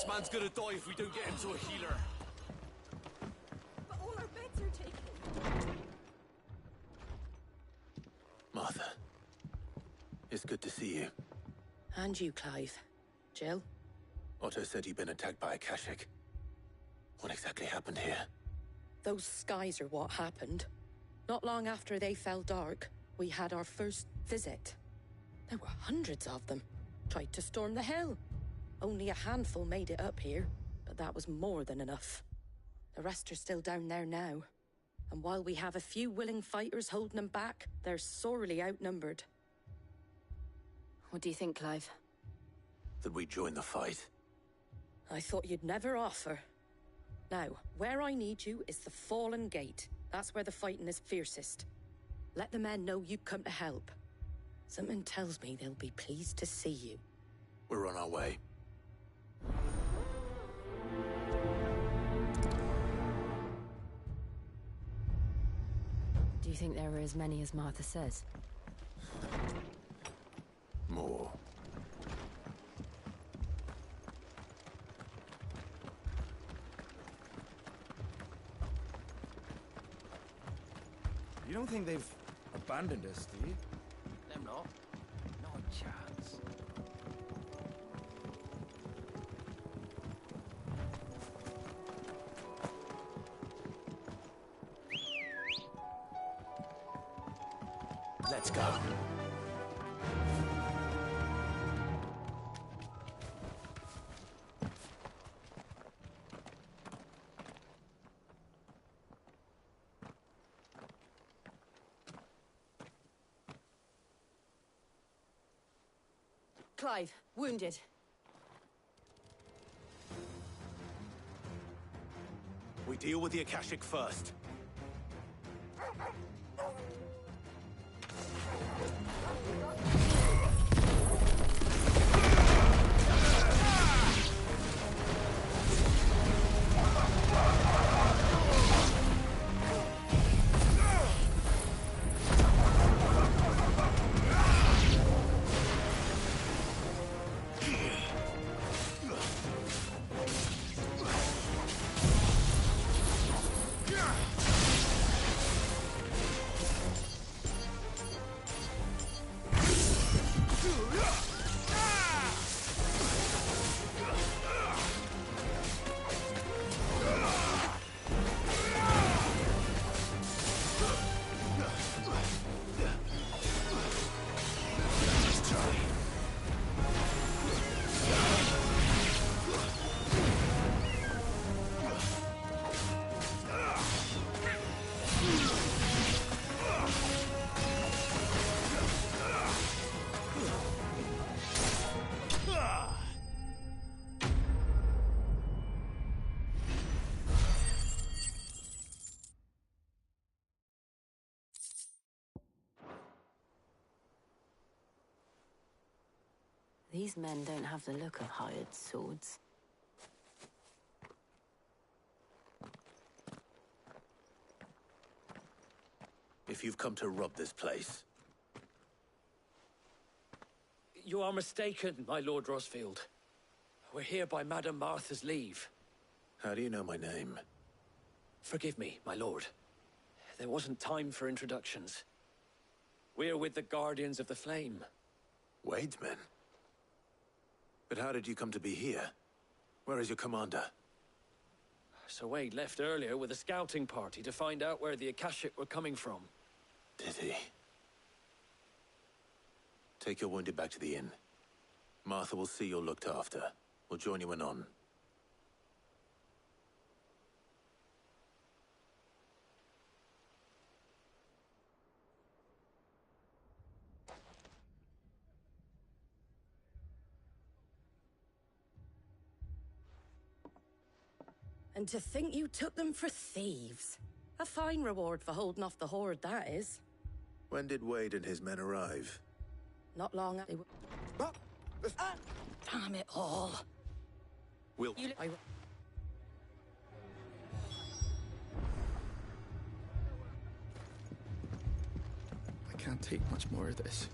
This man's gonna die if we don't get him to a healer. But all our beds are taken. Martha. It's good to see you. And you, Clive. Jill? Otto said you'd been attacked by a Kashik. What exactly happened here? Those skies are what happened. Not long after they fell dark, we had our first visit. There were hundreds of them. Tried to storm the hill. Only a handful made it up here, but that was more than enough. The rest are still down there now. And while we have a few willing fighters holding them back, they're sorely outnumbered. What do you think, Clive? That we join the fight? I thought you'd never offer. Now, where I need you is the Fallen Gate. That's where the fighting is fiercest. Let the men know you come to help. Something tells me they'll be pleased to see you. We're on our way. Do you think there were as many as Martha says? More. You don't think they've abandoned us, do you? Them not. Not a chance. Let's go. Clive, wounded. We deal with the Akashic first. These men don't have the look of hired swords. If you've come to rob this place. You are mistaken, my Lord Rosfield. We're here by Madame Martha's leave. How do you know my name? Forgive me, my lord. There wasn't time for introductions. We're with the Guardians of the Flame. Wade's men? But how did you come to be here? Where is your commander? Sir Wade left earlier with a scouting party to find out where the Akashic were coming from. Did he? Take your wounded back to the inn. Martha will see you're looked after. We'll join you anon. And to think you took them for thieves. A fine reward for holding off the horde, that is. When did Wade and his men arrive? Not long after they were... Damn it all. We'll... I can't take much more of this.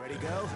Ready, go?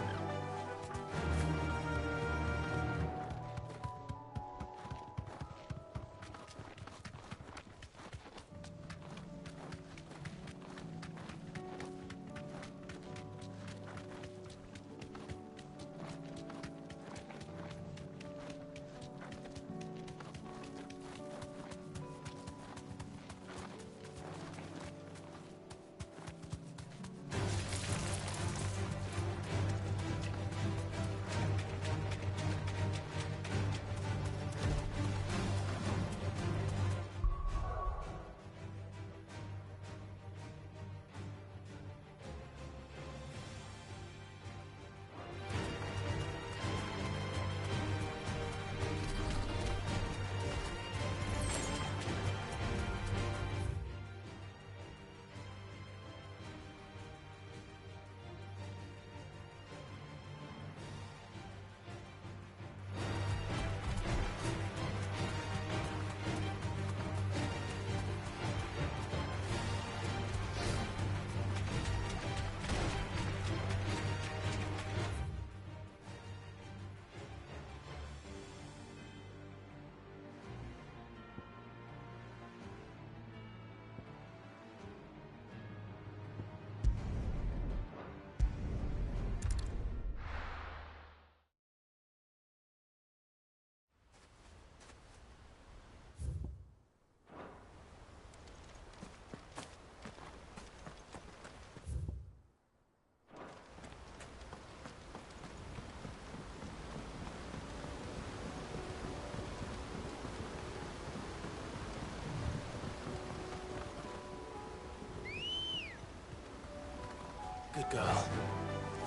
Good girl.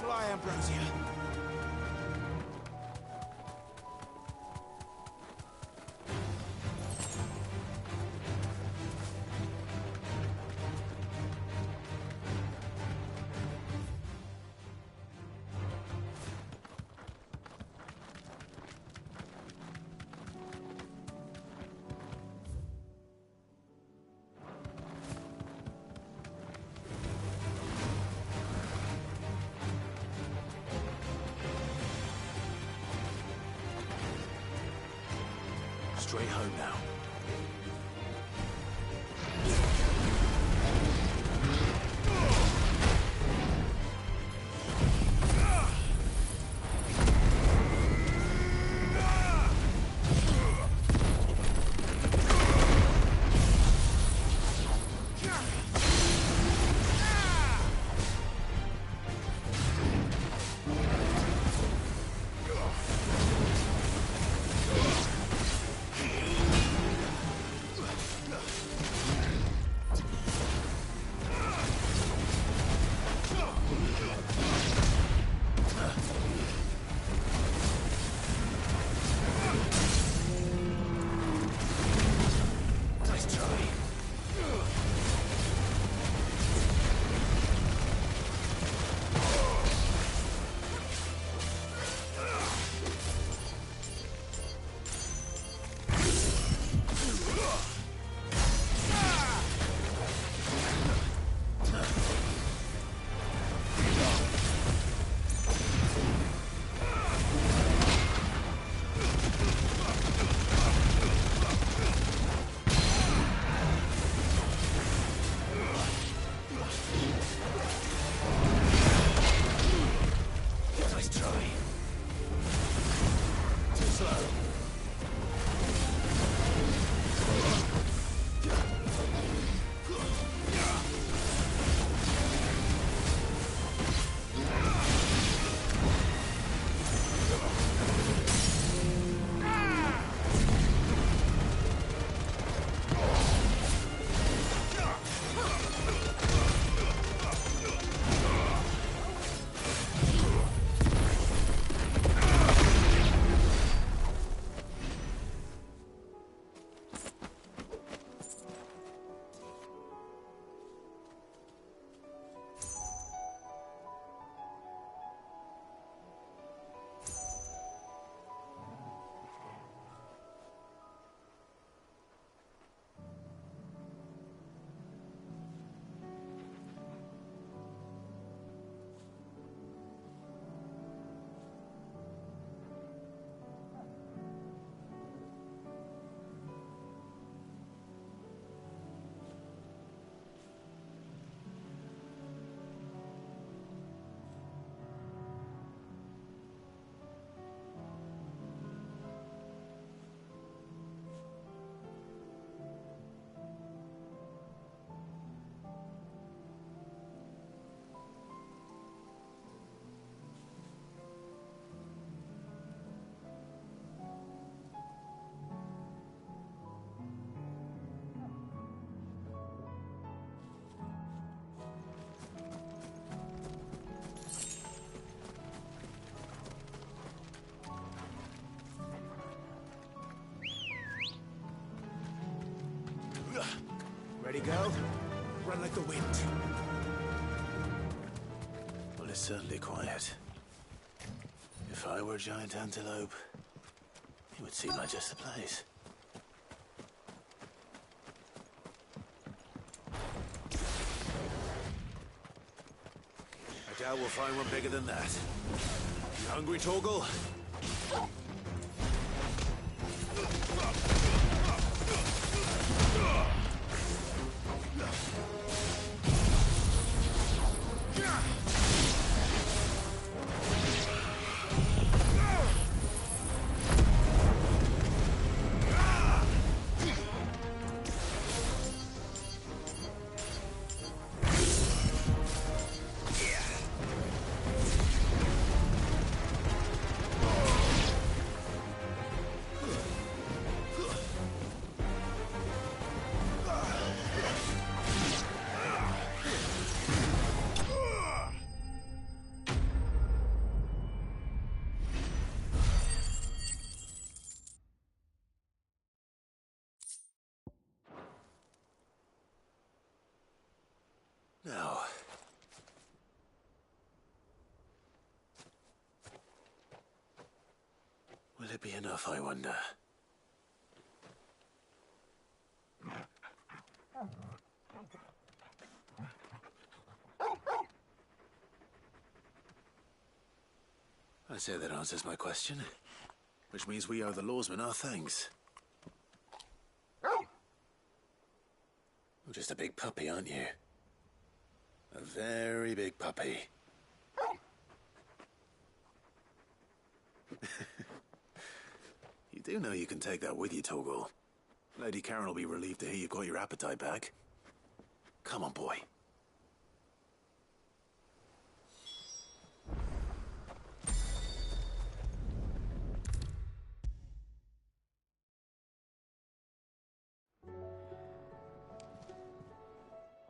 Fly, Ambrosia. Straight home now. girl. Run like the wind. Well, it's certainly quiet. If I were a giant antelope, it would seem like just the place. I doubt we'll find one bigger than that. You hungry, Torgal? Now, will it be enough, I wonder? I say that answers my question, which means we owe the lawsmen our thanks. You're just a big puppy, aren't you? A very big puppy. You do know you can take that with you, Torgal. Lady Karen will be relieved to hear you've got your appetite back. Come on, boy.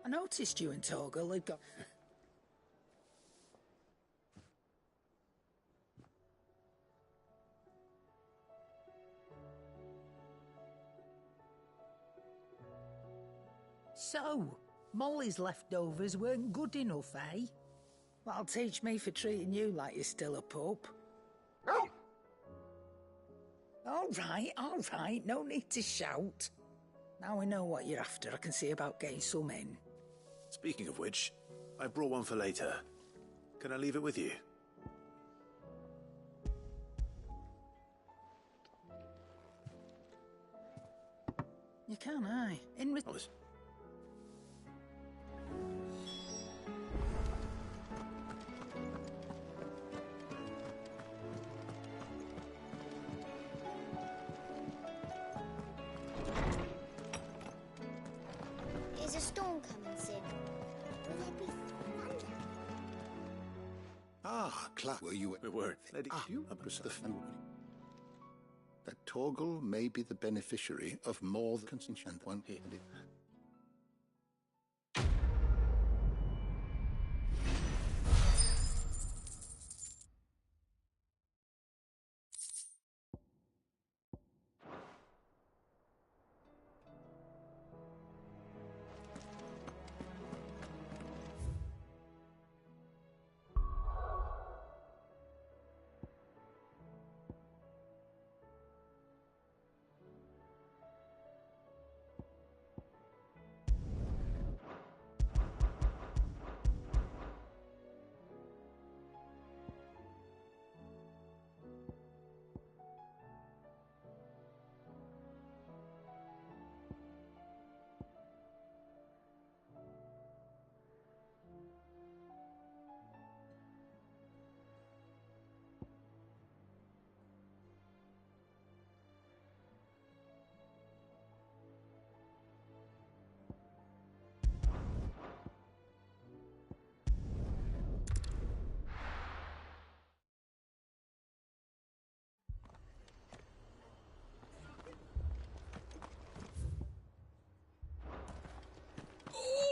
I noticed you and Torgal had got... So, Molly's leftovers weren't good enough, eh? That'll teach me for treating you like you're still a pup. All right, no need to shout. Now I know what you're after, I can see about getting some in. Speaking of which, I brought one for later. Can I leave it with you? You can, aye. Promise. Is a storm coming soon? Will there be thunder? Ah, Clark, were you... We weren't. Lady, you the family. That Torgal may be the beneficiary of more than consent one here.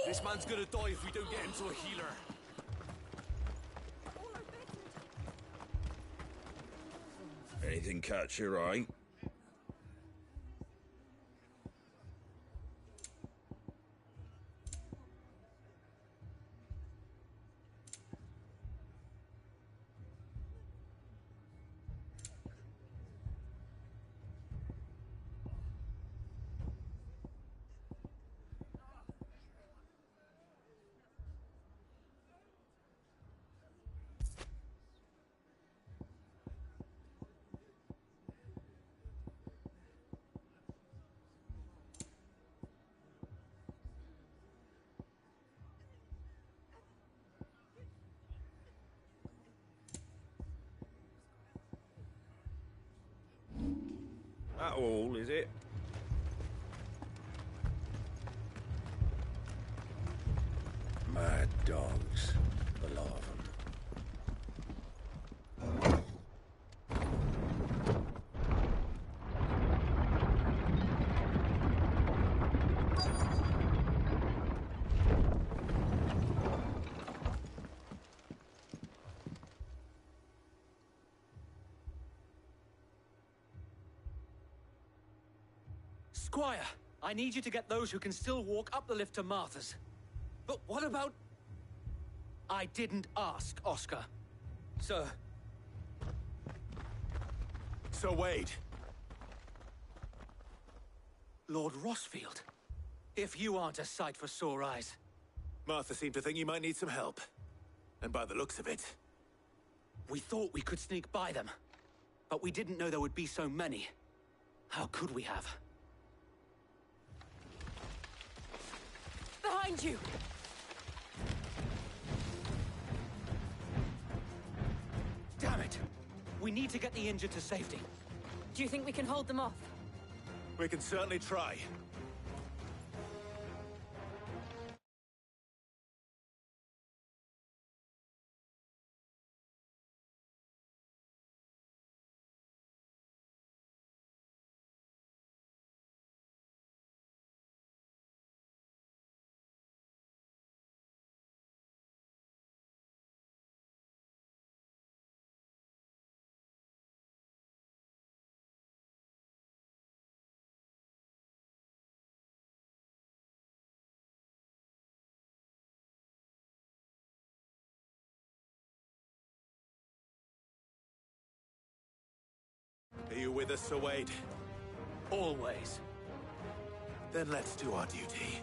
This man's gonna die if we don't get him to a healer. All our beds are Anything catch your eye? is it? Mad dogs, the lot of them. Squire, I need you to get those who can still walk up the lift to Martha's. But what about... I didn't ask, Oscar. Sir. So Wade. Lord Rossfield. If you aren't a sight for sore eyes. Martha seemed to think you might need some help. And by the looks of it... We thought we could sneak by them. But we didn't know there would be so many. How could we have? Behind you! Damn it! We need to get the injured to safety. Do you think we can hold them off? We can certainly try. Are you with us, Sir Wade? Always. Then let's do our duty.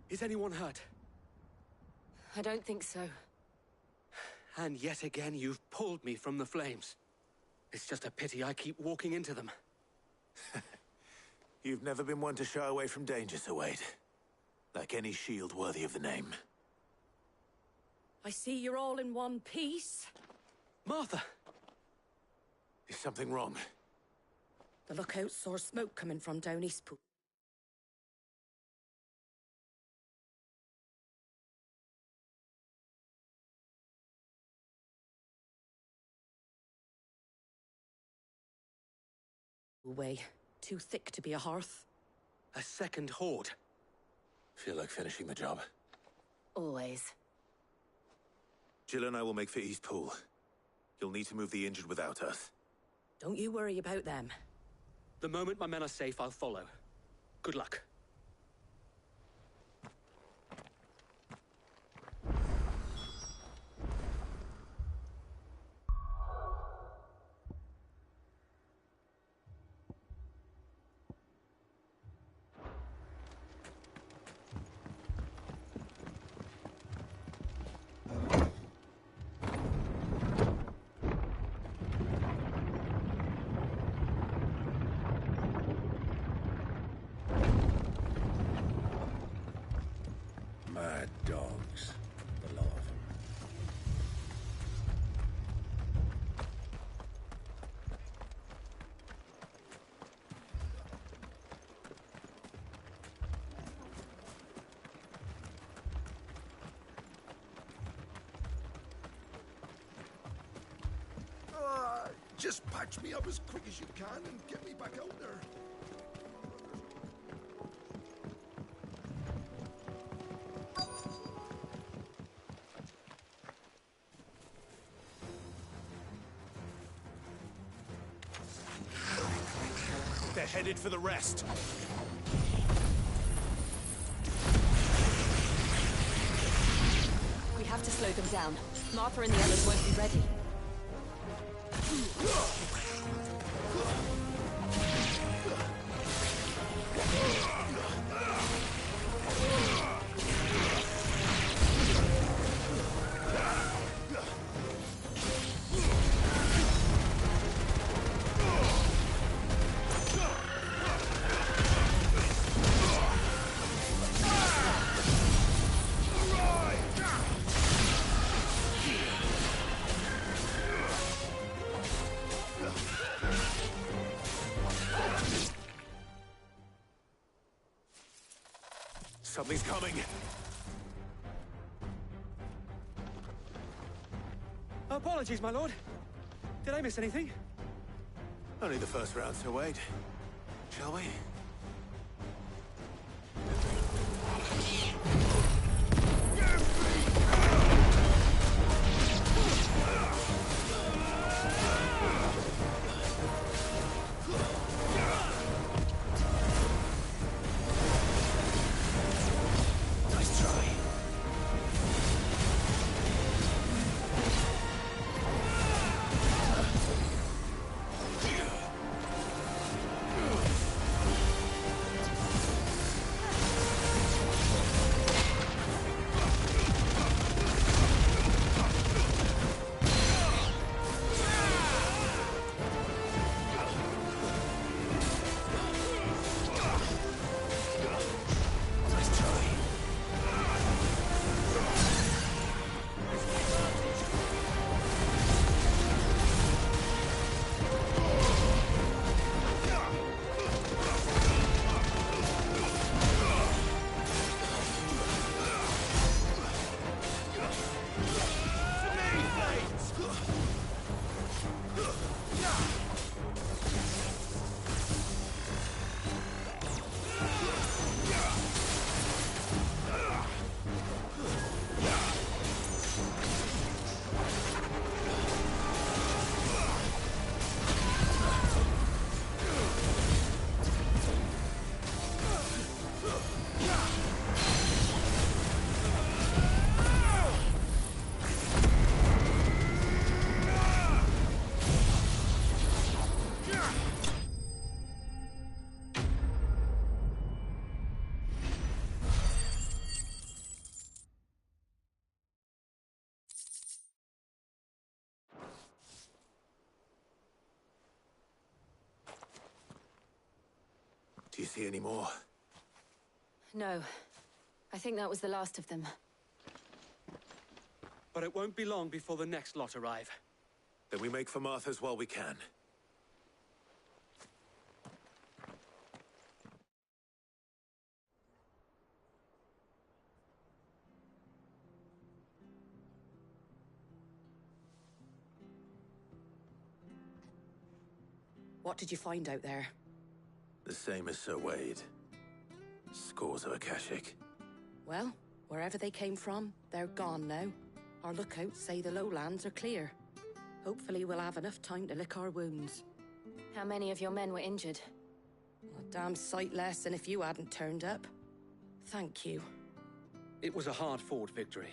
Is anyone hurt? I don't think so. And yet again, you've pulled me from the flames. It's just a pity I keep walking into them. You've never been one to shy away from danger, Sir Wade. Like any shield worthy of the name. I see you're all in one piece. Martha! Is something wrong? The lookout saw smoke coming from down East Pool. Way. Too thick to be a hearth. A second horde. Feel like finishing the job. Always. Jill and I will make for East Pool. You'll need to move the injured without us. Don't you worry about them. The moment my men are safe, I'll follow. Good luck. Mad dogs. The lot of them. Just patch me up as quick as you can and get me back out there. They're headed for the rest. We have to slow them down. Martha and the others won't be ready. Something's coming. Apologies, my lord. Did I miss anything? Only the first round, so wait. Shall we? Nice try. Do you see any more? No. I think that was the last of them. But it won't be long before the next lot arrive. Then we make for Martha's while we can. What did you find out there? The same as Sir Wade. Scores of Akashic. Well, wherever they came from, they're gone now. Our lookouts say the lowlands are clear. Hopefully we'll have enough time to lick our wounds. How many of your men were injured? A damn sight less than if you hadn't turned up. Thank you. It was a hard-fought victory.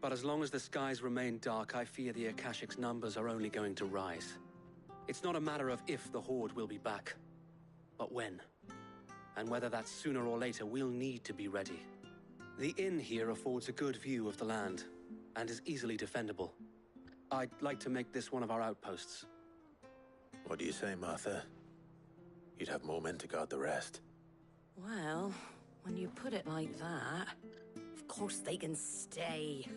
But as long as the skies remain dark, I fear the Akashic's numbers are only going to rise. It's not a matter of if the Horde will be back, but when. And whether that's sooner or later, we'll need to be ready. The inn here affords a good view of the land, and is easily defendable. I'd like to make this one of our outposts. What do you say, Martha? You'd have more men to guard the rest. Well, when you put it like that, of course they can stay.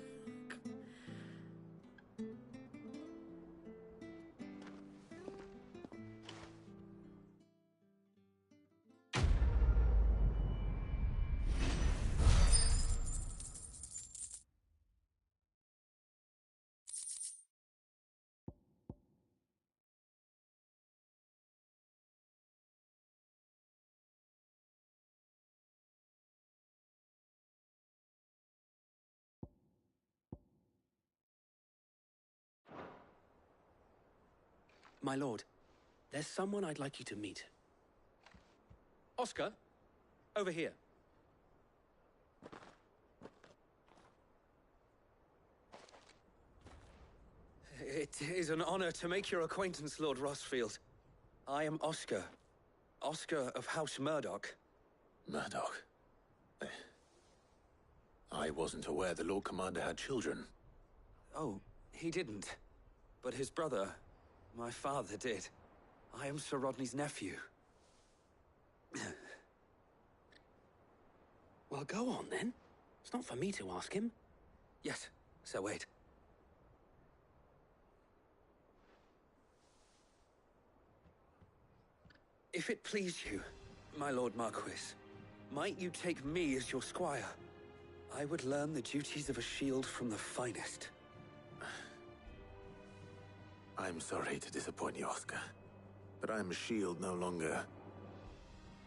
My lord, there's someone I'd like you to meet. Oscar, over here. It is an honor to make your acquaintance, Lord Rossfield. I am Oscar. Oscar of House Murdoch. Murdoch? I wasn't aware the Lord Commander had children. Oh, he didn't. But his brother, my father, did. I am Sir Rodney's nephew. Well, go on then. It's not for me to ask him. Yes, Sir Wade. If it please you, my Lord Marquis, might you take me as your squire? I would learn the duties of a shield from the finest. I'm sorry to disappoint you, Oscar, but I'm a shield no longer.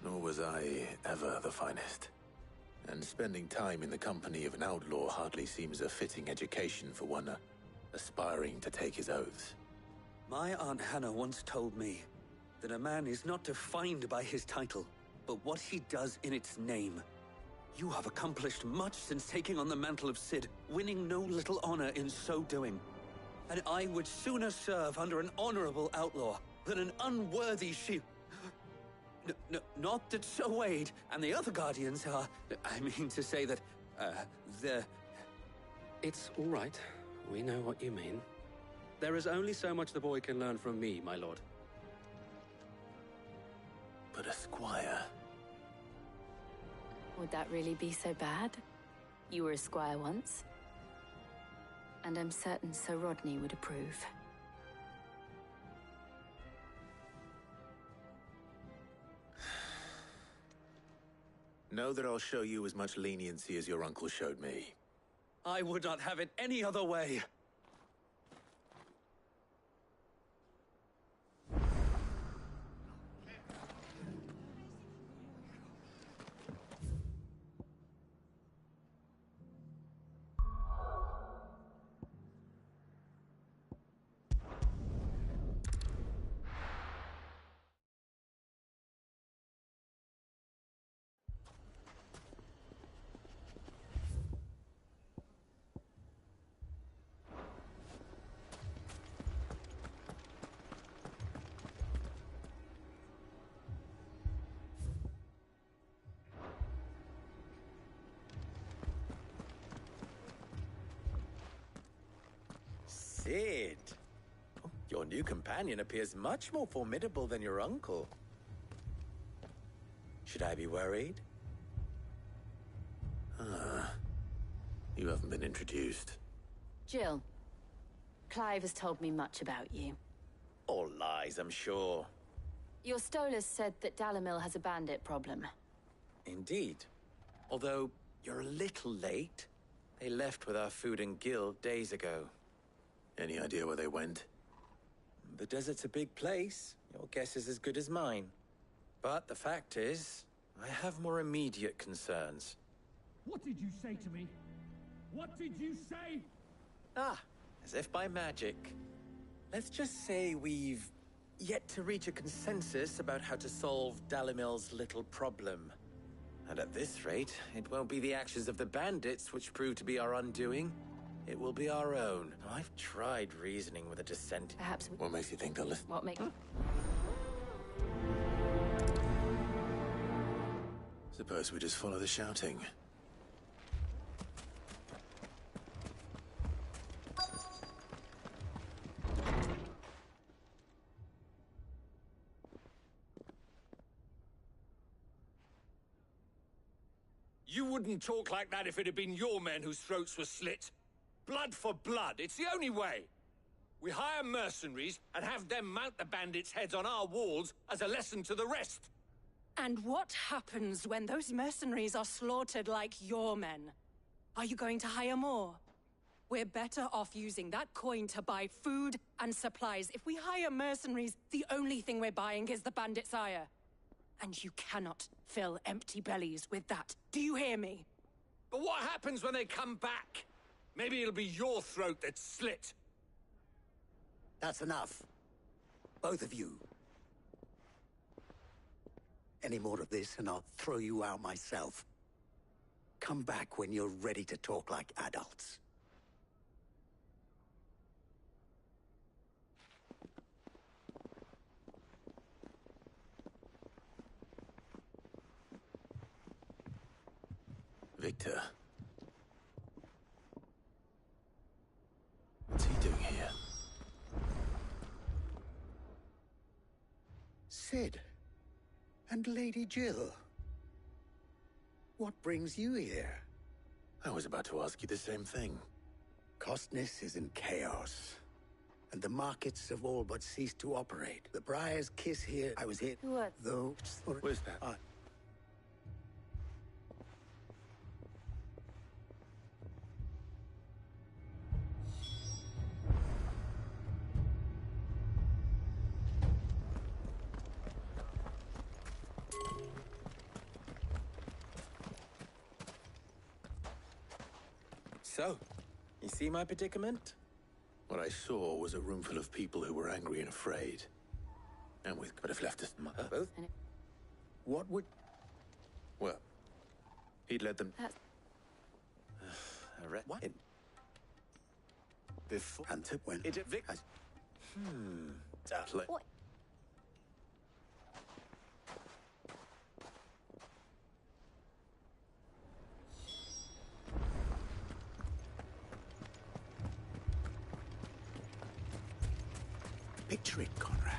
Nor was I ever the finest. And spending time in the company of an outlaw hardly seems a fitting education for one aspiring to take his oaths. My Aunt Hannah once told me that a man is not defined by his title, but what he does in its name. You have accomplished much since taking on the mantle of Cid, winning no little honor in so doing. And I would sooner serve under an honorable outlaw than an unworthy shield. Not that Sir Wade and the other Guardians are... I mean to say that, they're... It's all right. We know what you mean. There is only so much the boy can learn from me, my lord. But a squire... Would that really be so bad? You were a squire once. And I'm certain Sir Rodney would approve. Know that I'll show you as much leniency as your uncle showed me. I would not have it any other way. Cid! Your new companion appears much more formidable than your uncle. Should I be worried? You haven't been introduced. Jill, Clive has told me much about you. All lies, I'm sure. Your Stolas said that Dalamil has a bandit problem. Indeed. Although, you're a little late. They left with our food and guild days ago. Any idea where they went? The desert's a big place. Your guess is as good as mine. But the fact is, I have more immediate concerns. What did you say to me? What did you say? Ah, as if by magic. Let's just say we've yet to reach a consensus about how to solve Dalimil's little problem. And at this rate, it won't be the actions of the bandits which prove to be our undoing. It will be our own. I've tried reasoning with a dissent. Perhaps we... What makes you think they'll listen? What makes... Suppose we just follow the shouting. You wouldn't talk like that if it had been your men whose throats were slit. Blood for blood, it's the only way. We hire mercenaries and have them mount the bandits' heads on our walls as a lesson to the rest. And what happens when those mercenaries are slaughtered like your men? Are you going to hire more? We're better off using that coin to buy food and supplies. If we hire mercenaries, the only thing we're buying is the bandits' ire. And you cannot fill empty bellies with that. Do you hear me? But what happens when they come back? Maybe it'll be your throat that's slit. That's enough. Both of you. Any more of this and I'll throw you out myself. Come back when you're ready to talk like adults. Victor. What's he doing here? Sid. And Lady Jill. What brings you here? I was about to ask you the same thing. Costness is in chaos. And the markets have all but ceased to operate. The Briar's Kiss here, I was hit. What? Though... Where's that? So, you see my predicament? What I saw was a room full of people who were angry and afraid. And we could have left us both. What would... Well, he'd led them... What? Before... And to when... What? Picture it, Conrad.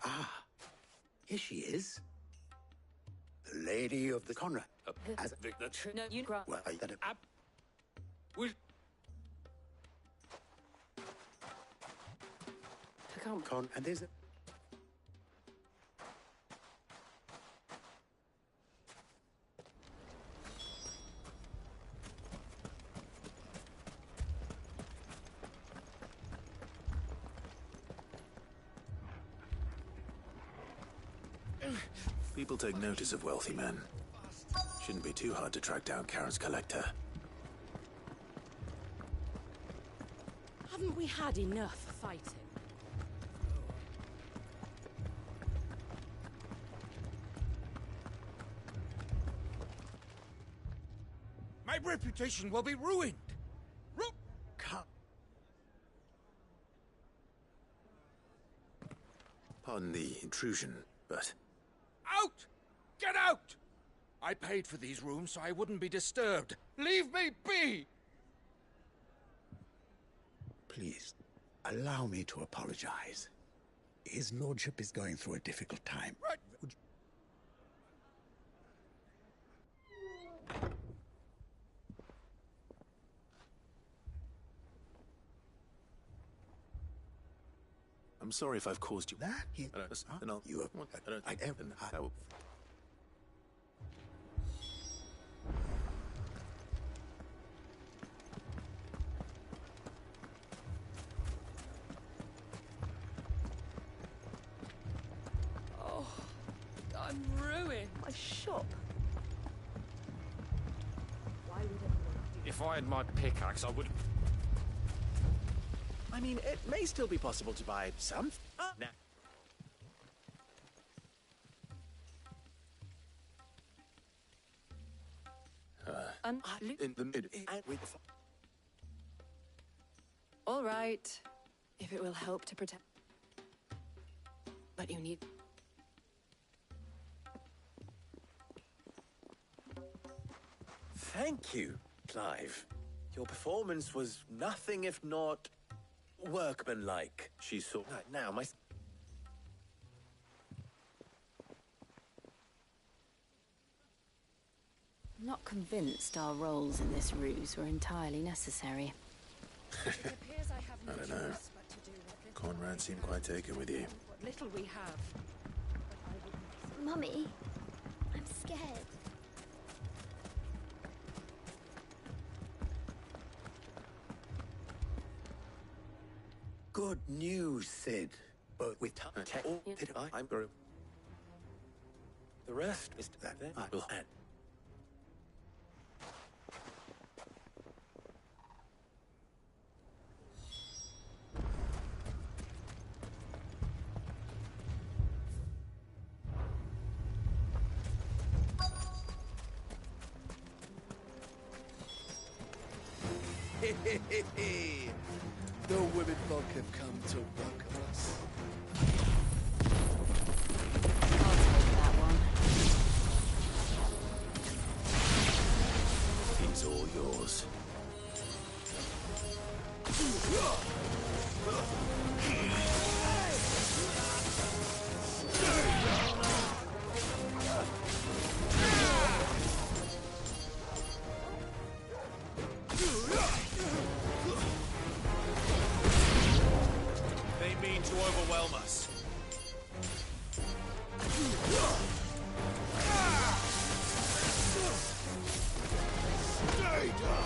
Ah, here she is. The Lady of the Conrad. As No, you... well, that Will... Con, and there's a... People take notice of wealthy men. Shouldn't be too hard to track down Karen's collector. Haven't we had enough fighting? My reputation will be ruined. Pardon the intrusion, but... Out! Get out! I paid for these rooms so I wouldn't be disturbed. Leave me be! Please, allow me to apologize. His lordship is going through a difficult time. Right. I'm sorry if I've caused you... That? You have... a shop. If I had my pickaxe, I would... I mean, it may still be possible to buy some. Nah. In the mid. All right. If it will help to protect... But you need... Thank you, Clive. Your performance was nothing if not workmanlike. She saw. Now, my... I'm not convinced our roles in this ruse were entirely necessary. I don't know. Conrad seemed quite taken with you. What little we have. Mummy, I'm scared. Good news, Sid. But with I'm very... The rest, Mr. that I will. The women folk have come to welcome us. I'll take that one. He's all yours. They mean to overwhelm us. Stay down!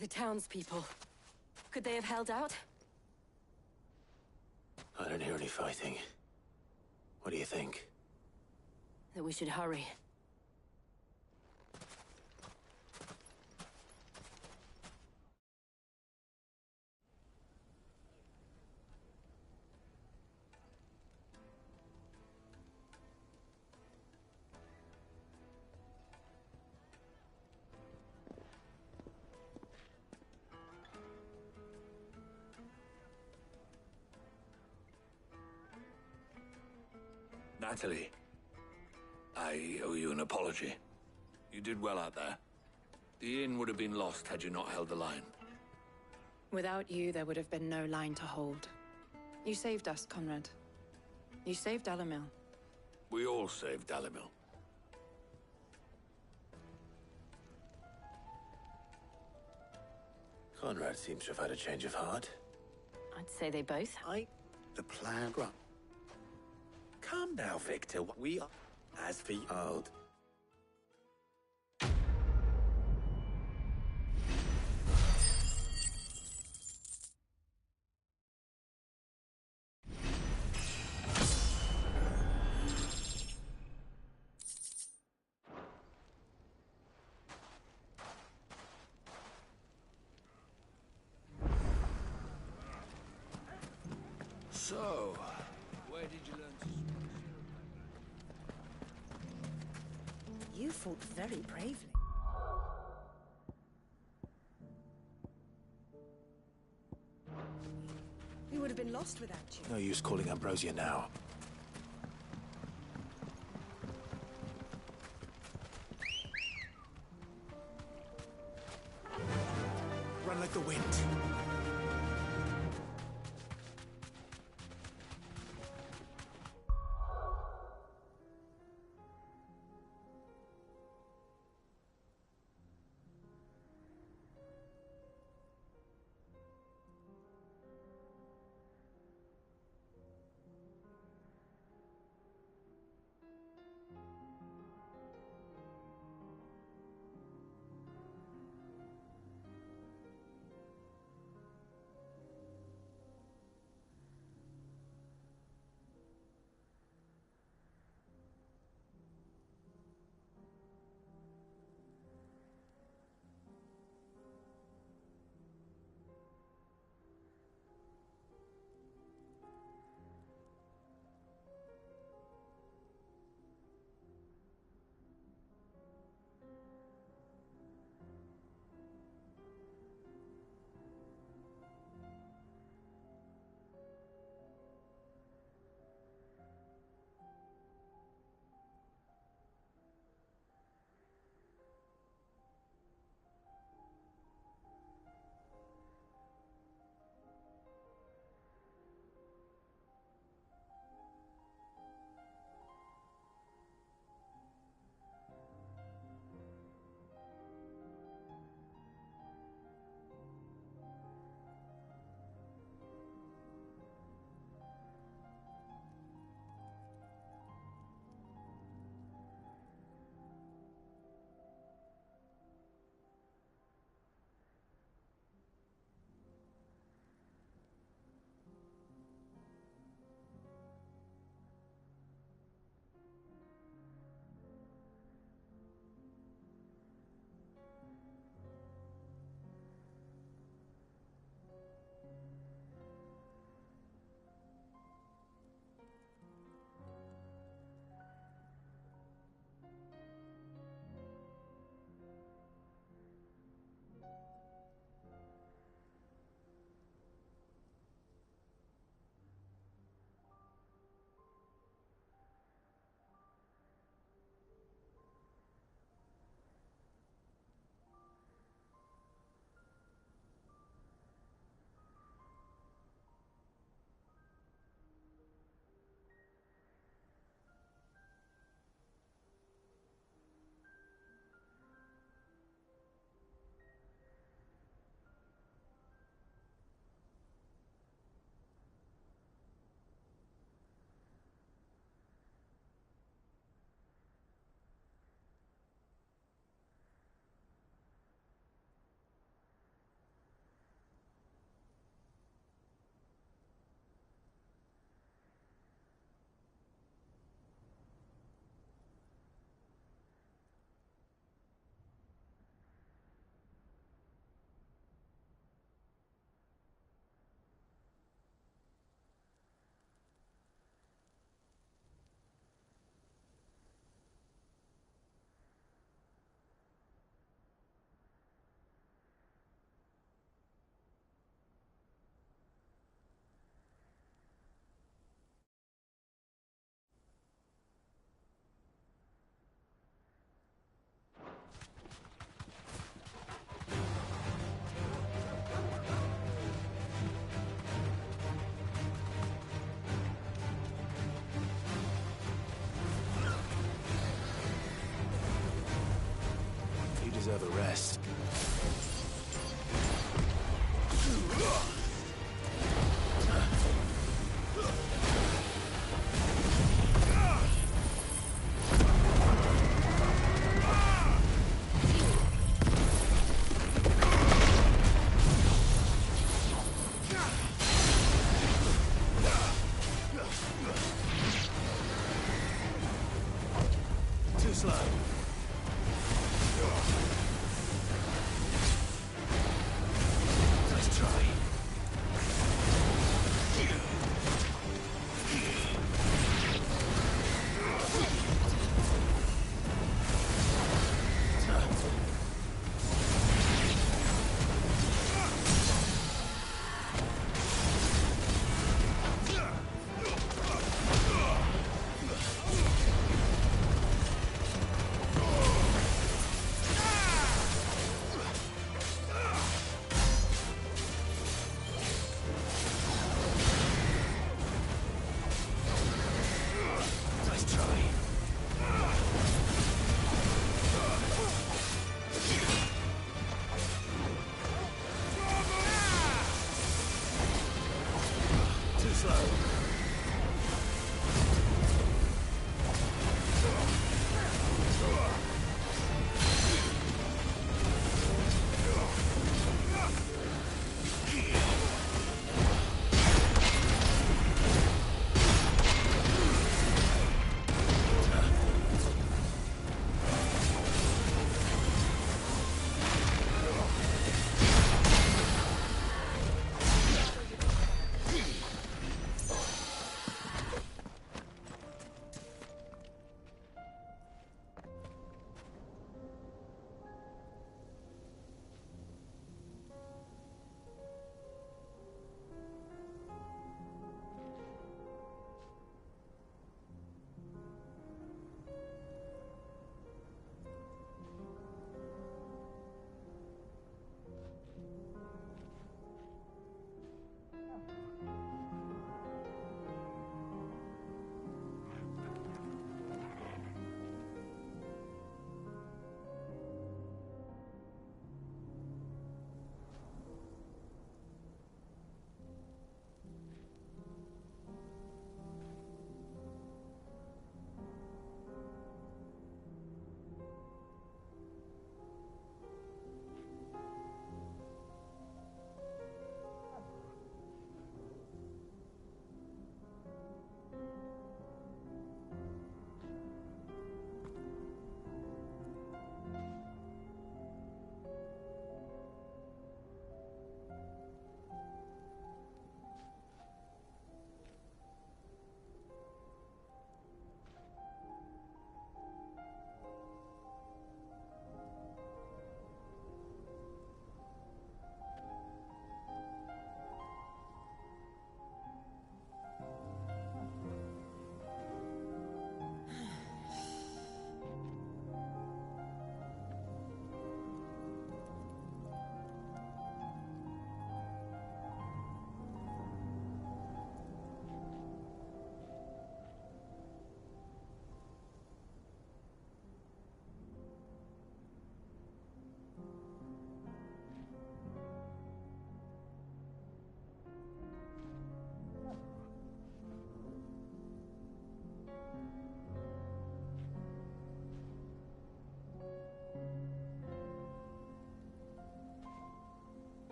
The townspeople. Could they have held out? I don't hear any fighting. What do you think? that we should hurry. Natalie, I owe you an apology. You did well out there. The inn would have been lost had you not held the line. Without you, there would have been no line to hold. You saved us, Conrad. You saved Dalimil. We all saved Dalimil. Conrad seems to have had a change of heart. I'd say they both. The plan. Calm now, Victor. We are... As for you... Hold. So, where did you learn to... You fought very bravely. We would have been lost without you. No use calling Ambrosia now. Run like the wind.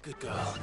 Good girl.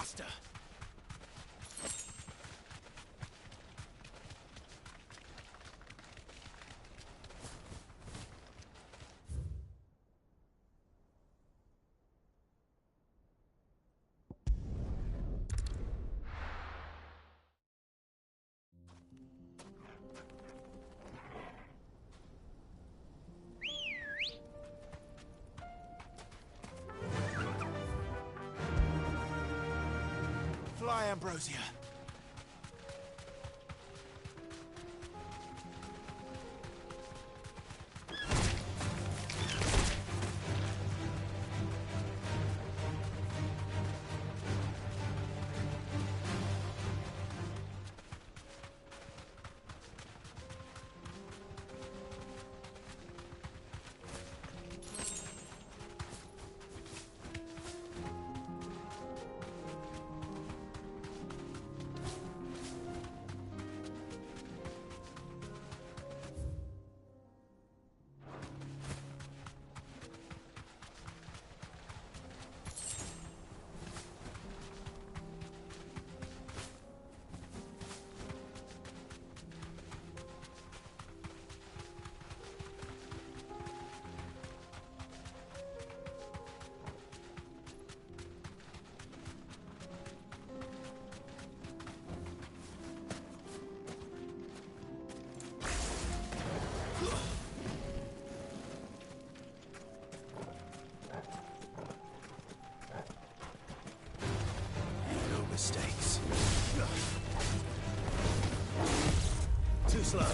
faster! Fly, Ambrosia. Mistakes. Too slow.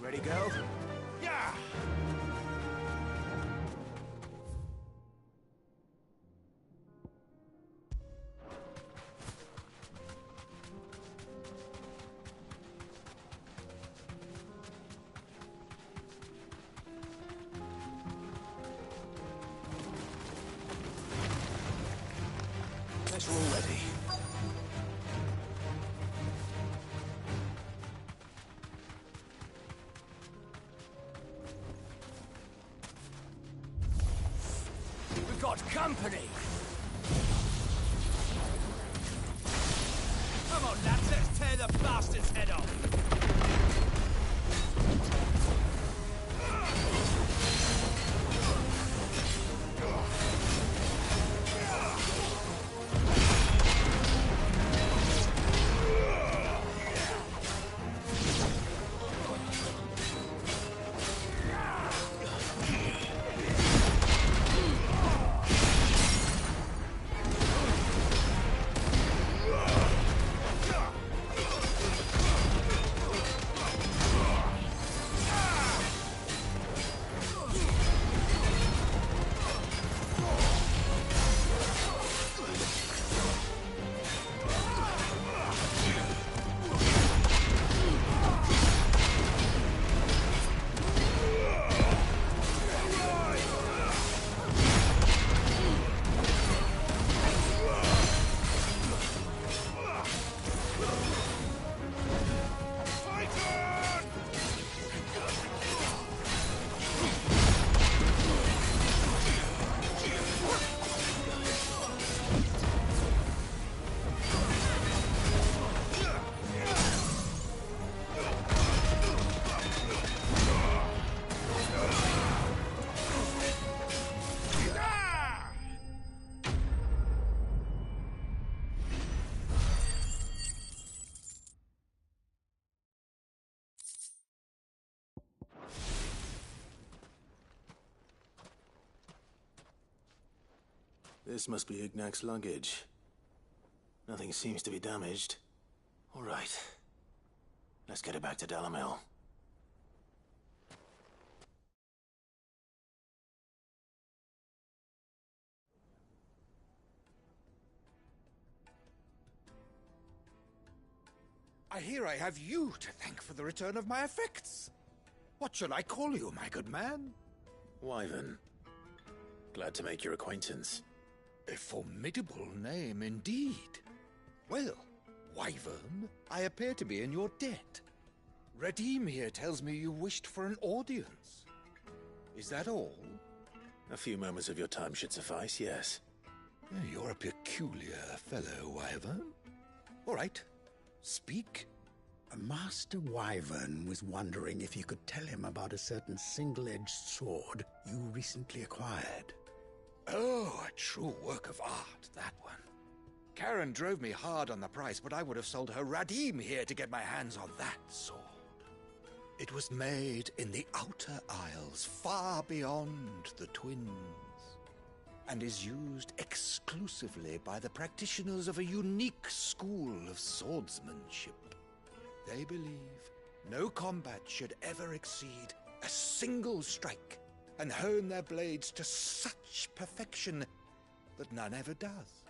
Ready, go? Yeah! Let's roll ready. We've got company! Come on, lads, let's tear the bastard's head off! This must be Ignac's luggage. Nothing seems to be damaged. All right. Let's get it back to Dalimil. I hear I have you to thank for the return of my effects. What shall I call you, my good man? Wyvern. Glad to make your acquaintance. A formidable name indeed. Well, Wyvern, I appear to be in your debt. Redeem here tells me you wished for an audience. Is that all? A few moments of your time should suffice, yes. You're a peculiar fellow, Wyvern. All right, speak. Master Wyvern was wondering if you could tell him about a certain single-edged sword you recently acquired. Oh, a true work of art, that one. Karen drove me hard on the price, but I would have sold her Radim here to get my hands on that sword. It was made in the Outer Isles, far beyond the Twins, and is used exclusively by the practitioners of a unique school of swordsmanship. They believe no combat should ever exceed a single strike, and hone their blades to such perfection that none ever does.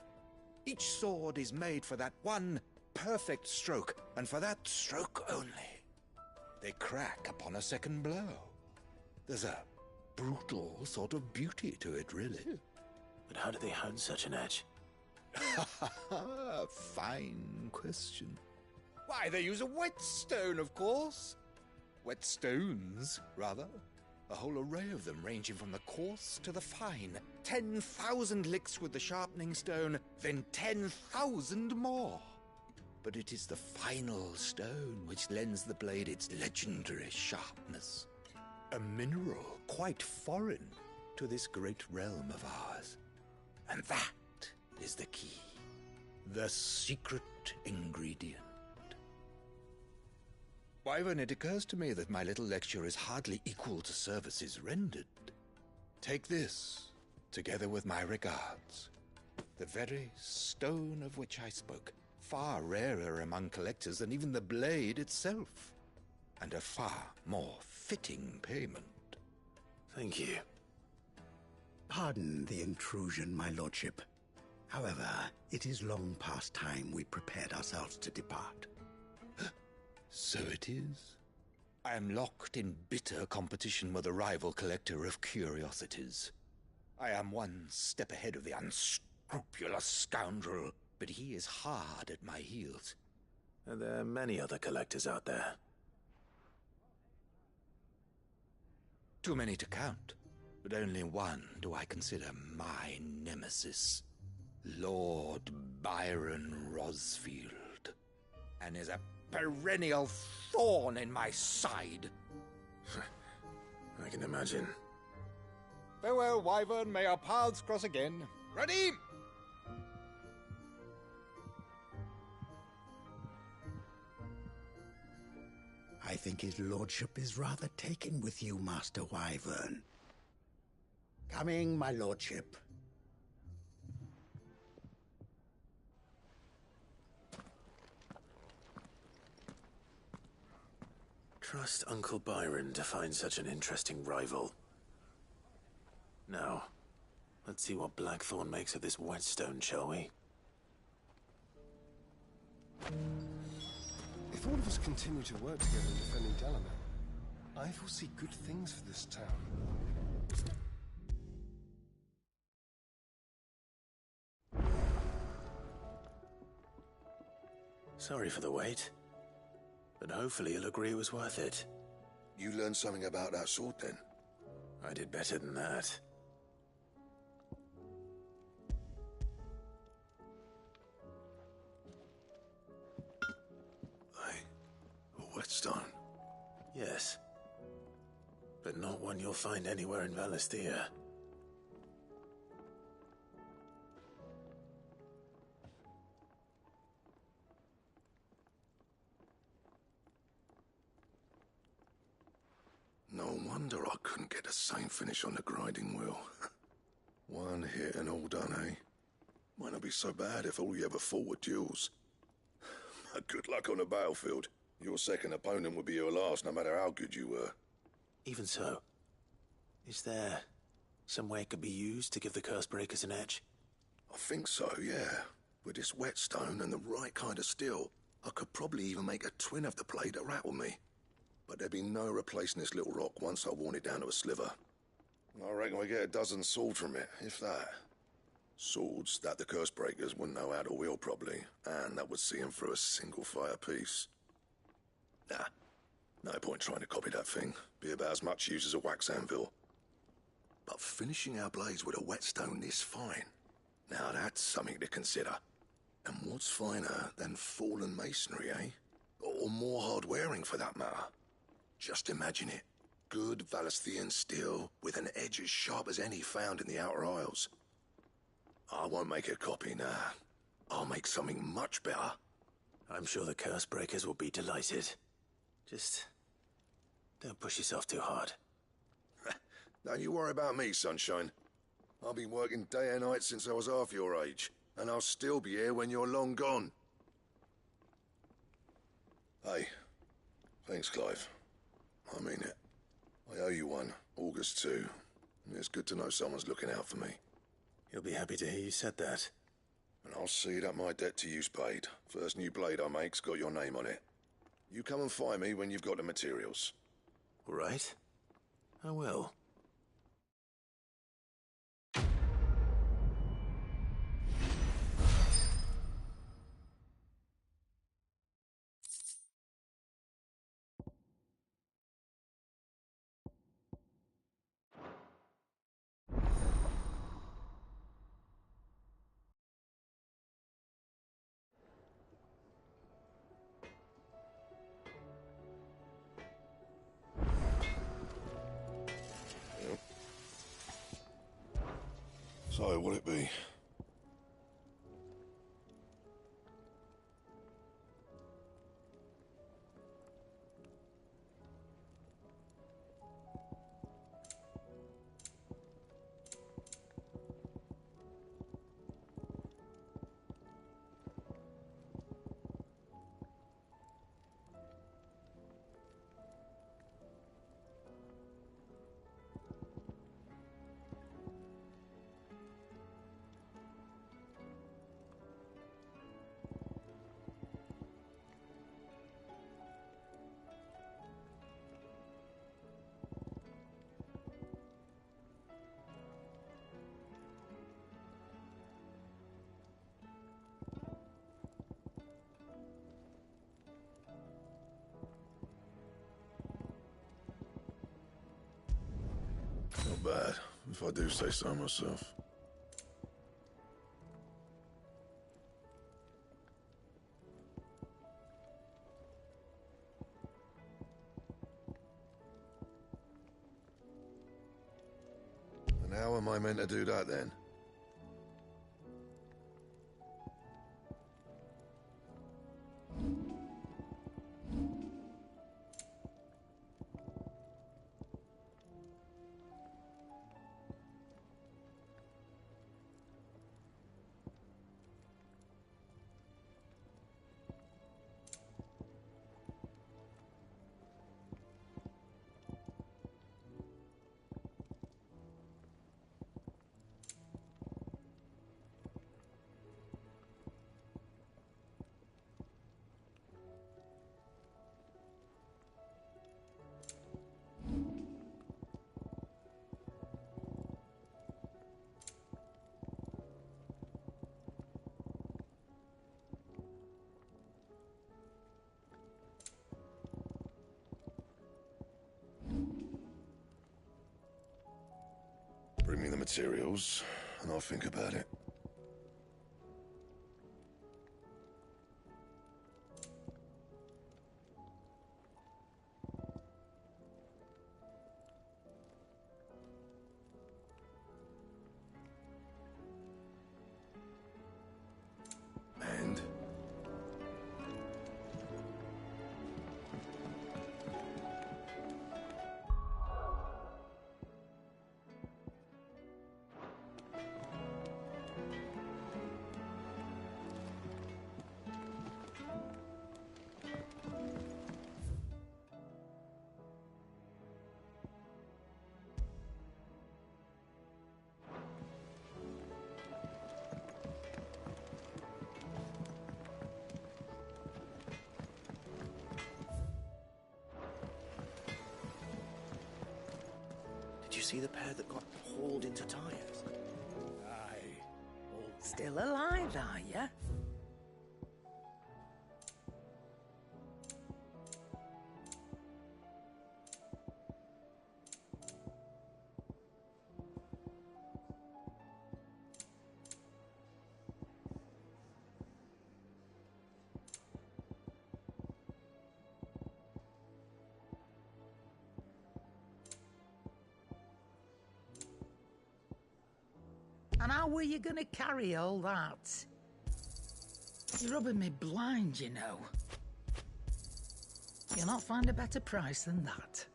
Each sword is made for that one perfect stroke, and for that stroke only. They crack upon a second blow. There's a brutal sort of beauty to it, really. But how do they hone such an edge? Fine question. Why, they use a whetstone, of course. Whetstones, rather. A whole array of them, ranging from the coarse to the fine. 10,000 licks with the sharpening stone, then 10,000 more. But it is the final stone which lends the blade its legendary sharpness. A mineral quite foreign to this great realm of ours. And that is the key. The secret ingredient. Wyvern, it occurs to me that my little lecture is hardly equal to services rendered. Take this, together with my regards. The very stone of which I spoke, far rarer among collectors than even the blade itself, and a far more fitting payment. Thank you. Pardon the intrusion, my lordship. However, it is long past time we prepared ourselves to depart. So it is. I am locked in bitter competition with a rival collector of curiosities. I am one step ahead of the unscrupulous scoundrel, but he is hard at my heels. Are there many other collectors out there? Too many to count, but only one do I consider my nemesis. Lord Byron Rosfield, and is a perennial thorn in my side. I can imagine. Farewell, Wyvern. May our paths cross again. Ready? I think his lordship is rather taken with you, Master Wyvern. Coming, my lordship. Trust Uncle Byron to find such an interesting rival. Now, let's see what Blackthorn makes of this whetstone, shall we? If all of us continue to work together in defending Dalamir, I foresee good things for this town. Sorry for the wait, but hopefully you'll agree it was worth it. You learned something about that sword, then? I did better than that. A whetstone? Yes. But not one you'll find anywhere in Valisthea. No wonder I couldn't get the same finish on the grinding wheel. One hit and all done, eh? Might not be so bad if all you ever fought were duels. But good luck on the battlefield. Your second opponent would be your last, no matter how good you were. Even so, is there some way it could be used to give the Cursebreakers an edge? I think so, yeah. With this whetstone and the right kind of steel, I could probably even make a twin of the blade that rattled me. But there'd be no replacing this little rock once I worn it down to a sliver. I reckon we get a dozen swords from it, if that. Swords that the Cursebreakers wouldn't know how to wield properly, and that would see them through a single fire piece. Nah, no point trying to copy that thing. Be about as much use as a wax anvil. But finishing our blades with a whetstone this fine, now that's something to consider. And what's finer than fallen masonry, eh? Or more hard-wearing, for that matter. Just imagine it. Good Valisthean steel with an edge as sharp as any found in the Outer Isles. I won't make a copy, nah. I'll make something much better. I'm sure the Cursebreakers will be delighted. Just don't push yourself too hard. Don't you worry about me, sunshine. I've been working day and night since I was half your age, and I'll still be here when you're long gone. Hey, thanks, Clive. I mean it. I owe you one, August too. It's good to know someone's looking out for me. He'll be happy to hear you said that. And I'll see that my debt to you's paid. First new blade I make's got your name on it. You come and find me when you've got the materials. All right. I will. So, what'll it be? Not bad, if I do say so myself. And how am I meant to do that then? Bring me the materials, and I'll think about it. And? Did you see the pair that got hauled into tires? Aye. Still alive, are ya? And how were you gonna carry all that? You're rubbing me blind, you know. You'll not find a better price than that.